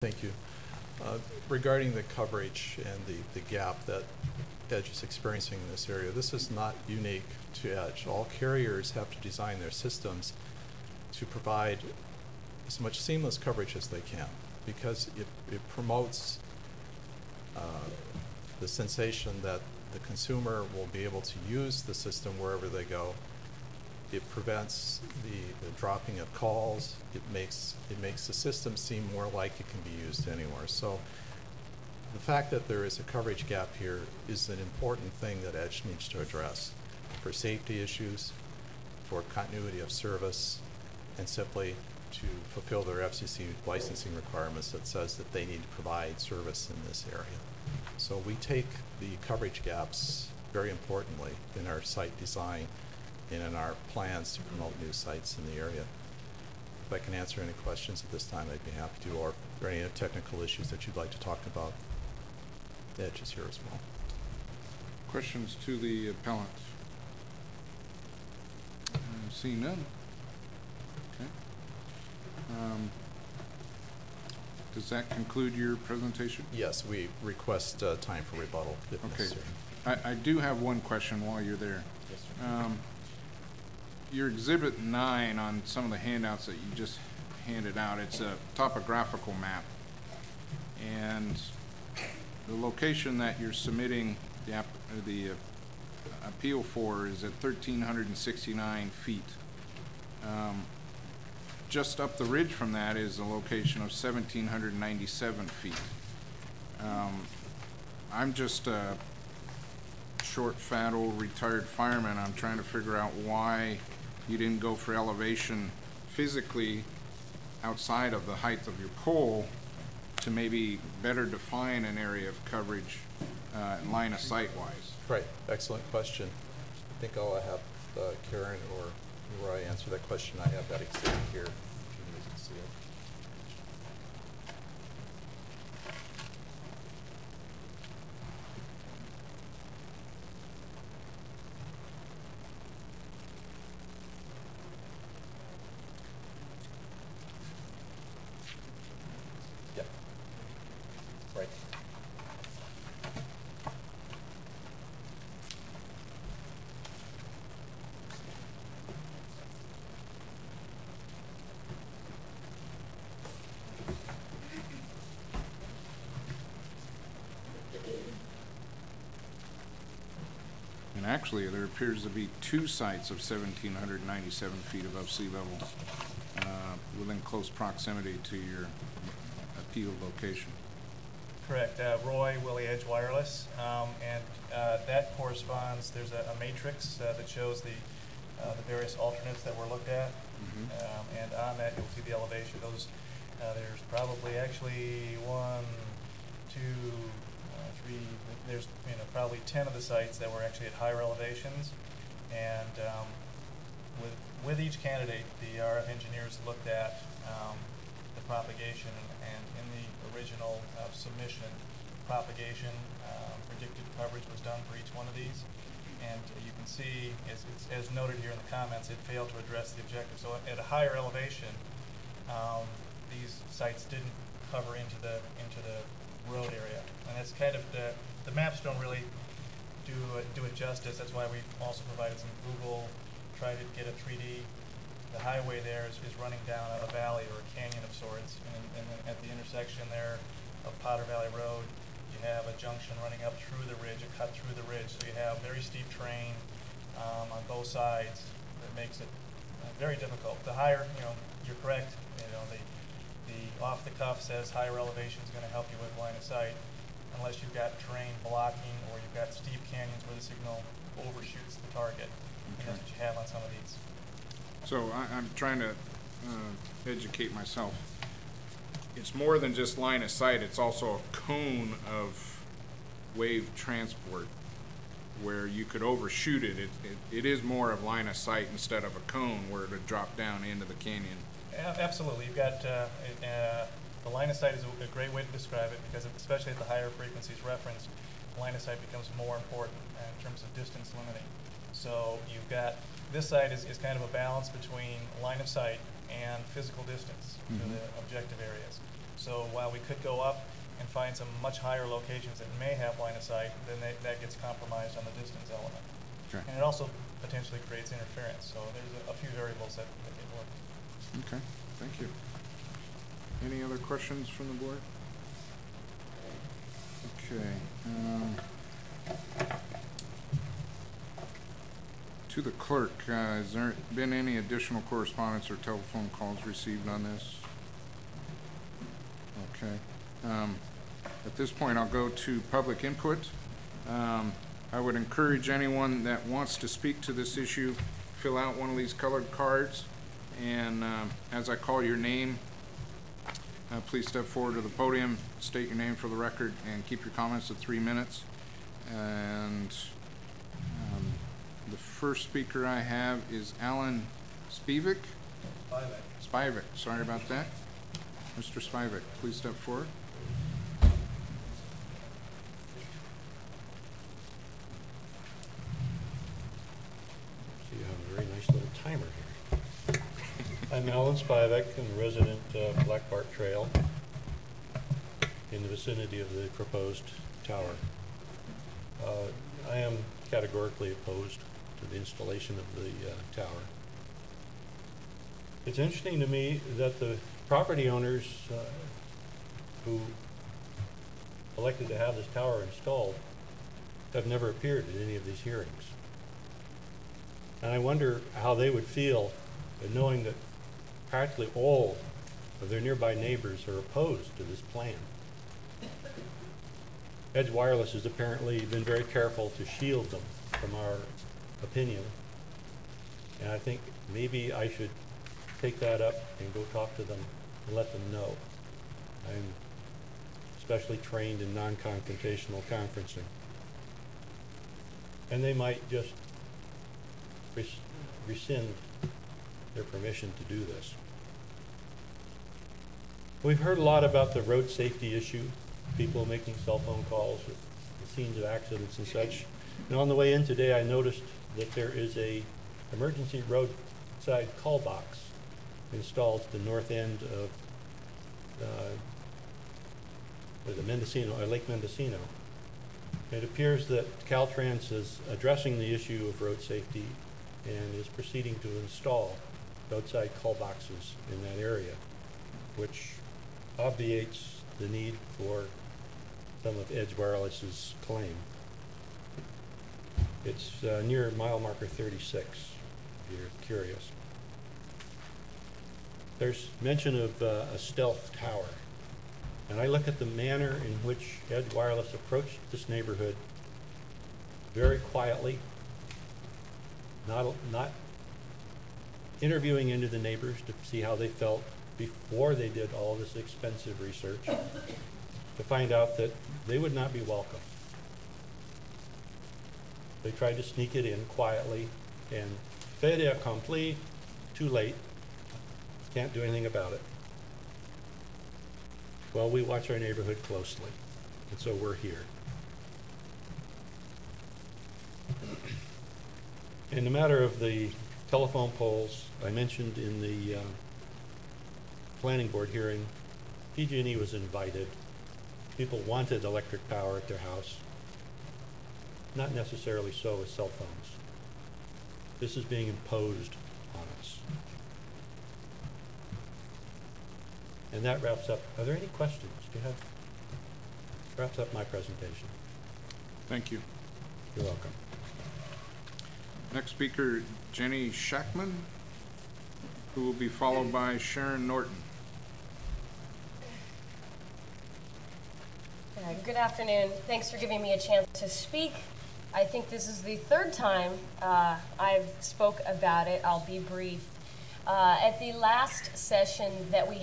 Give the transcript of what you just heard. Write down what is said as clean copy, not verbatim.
Thank you. Regarding the coverage and the gap that Edge is experiencing in this area, this is not unique to Edge. All carriers have to design their systems to provide as much seamless coverage as they can, because it promotes the sensation that the consumer will be able to use the system wherever they go. It prevents the dropping of calls. It makes the system seem more like it can be used anywhere. So the fact that there is a coverage gap here is an important thing that Edge needs to address for safety issues, for continuity of service, and simply to fulfill their FCC licensing requirements that says that they need to provide service in this area. So we take the coverage gaps very importantly in our site design and in our plans to promote new sites in the area. If I can answer any questions at this time, I'd be happy to, or if there are any technical issues that you'd like to talk about, Edge is here as well. Questions to the appellant? Seeing none. Okay. Does that conclude your presentation? Yes, we request time for rebuttal if necessary. I do have one question while you're there. Yes, sir. Your Exhibit 9 on some of the handouts that you just handed out, it's a topographical map. And the location that you're submitting the appeal for is at 1,369 feet. Just up the ridge from that is a location of 1,797 feet. I'm just a short, fat, old retired fireman. I'm trying to figure out why you didn't go for elevation physically outside of the height of your pole to maybe better define an area of coverage line of sight wise. Right, excellent question. I think I'll have Karen or Roy answer that question. I have that exhibit here, if you can see it. Yeah, right. And actually, there appears to be two sites of 1,797 feet above sea level within close proximity to your appeal location. Correct. Roy, Willie Edge Wireless, and that corresponds. There's a matrix that shows the various alternates that were looked at, and on that you'll see the elevation. Those there's probably actually 1, 2, 3. There's probably 10 of the sites that were actually at higher elevations, and with each candidate, the RF engineers looked at the propagation, and in the original submission, propagation predicted coverage was done for each one of these, and you can see, as noted here in the comments, it failed to address the objective. So at a higher elevation, these sites didn't cover into the road area, and that's kind of the maps don't really do it justice. That's why we also provided some Google, tried to get a 3D. The highway there is running down a valley or a canyon of sorts, and then at the intersection there of Potter Valley Road, you have a junction running up through the ridge, a cut through the ridge, so you have very steep terrain on both sides. That makes it very difficult. The higher, you're correct. The off the cuff says higher elevation is going to help you with line of sight, unless you've got terrain blocking or you've got steep canyons where the signal overshoots the target. And that's what you have on some of these. So I'm trying to educate myself. It's more than just line of sight. It's also a cone of wave transport where you could overshoot it. It is more of line of sight instead of a cone where it would drop down into the canyon. Absolutely. You've got the line of sight is a great way to describe it, because especially at the higher frequencies referenced, line of sight becomes more important in terms of distance limiting. So you've got, this site is kind of a balance between line of sight and physical distance to the objective areas. So while we could go up and find some much higher locations that may have line of sight, then that gets compromised on the distance element. Okay. And it also potentially creates interference. So there's a few variables that get worked. Okay, thank you. Any other questions from the board? Okay. To the clerk, has there been any additional correspondence or telephone calls received on this? Okay. At this point, I'll go to public input. I would encourage anyone that wants to speak to this issue, fill out one of these colored cards, and as I call your name, please step forward to the podium, state your name for the record, and keep your comments to 3 minutes. And the first speaker I have is Alan Spivak. Spivak, sorry about that. Mr. Spivak, please step forward. So you have a very nice little timer here. I'm Alan Spivak, I'm a resident of Black Bart Trail in the vicinity of the proposed tower. I am categorically opposed to the installation of the tower. It's interesting to me that the property owners who elected to have this tower installed have never appeared at any of these hearings. And I wonder how they would feel knowing that practically all of their nearby neighbors are opposed to this plan. Edge Wireless has apparently been very careful to shield them from our opinion. And I think maybe I should take that up and go talk to them and let them know. I'm especially trained in non-confrontational conferencing. And they might just rescind their permission to do this. We've heard a lot about the road safety issue, people making cell phone calls at the scenes of accidents and such. And on the way in today, I noticed that there is a emergency roadside call box installed at the north end of the Mendocino, Lake Mendocino. It appears that Caltrans is addressing the issue of road safety and is proceeding to install roadside call boxes in that area, which obviates the need for some of Edge Wireless's claim. It's near mile marker 36, if you're curious. There's mention of a stealth tower. And I look at the manner in which Edge Wireless approached this neighborhood very quietly, not interviewing into the neighbors to see how they felt before they did all this expensive research, to find out that they would not be welcome. They tried to sneak it in quietly, and fait accompli, too late. Can't do anything about it. Well, we watch our neighborhood closely, and so we're here. In the matter of the telephone poles, I mentioned in the planning board hearing, PG&E was invited. People wanted electric power at their house. Not necessarily so with cell phones. This is being imposed on us. And that wraps up. Are there any questions? Do you have? Wraps up my presentation. Thank you. You're welcome. Next speaker, Jenny Shackman, who will be followed by Sharon Norton. Good afternoon. Thanks for giving me a chance to speak. I think this is the third time I've spoke about it. I'll be brief. At the last session that we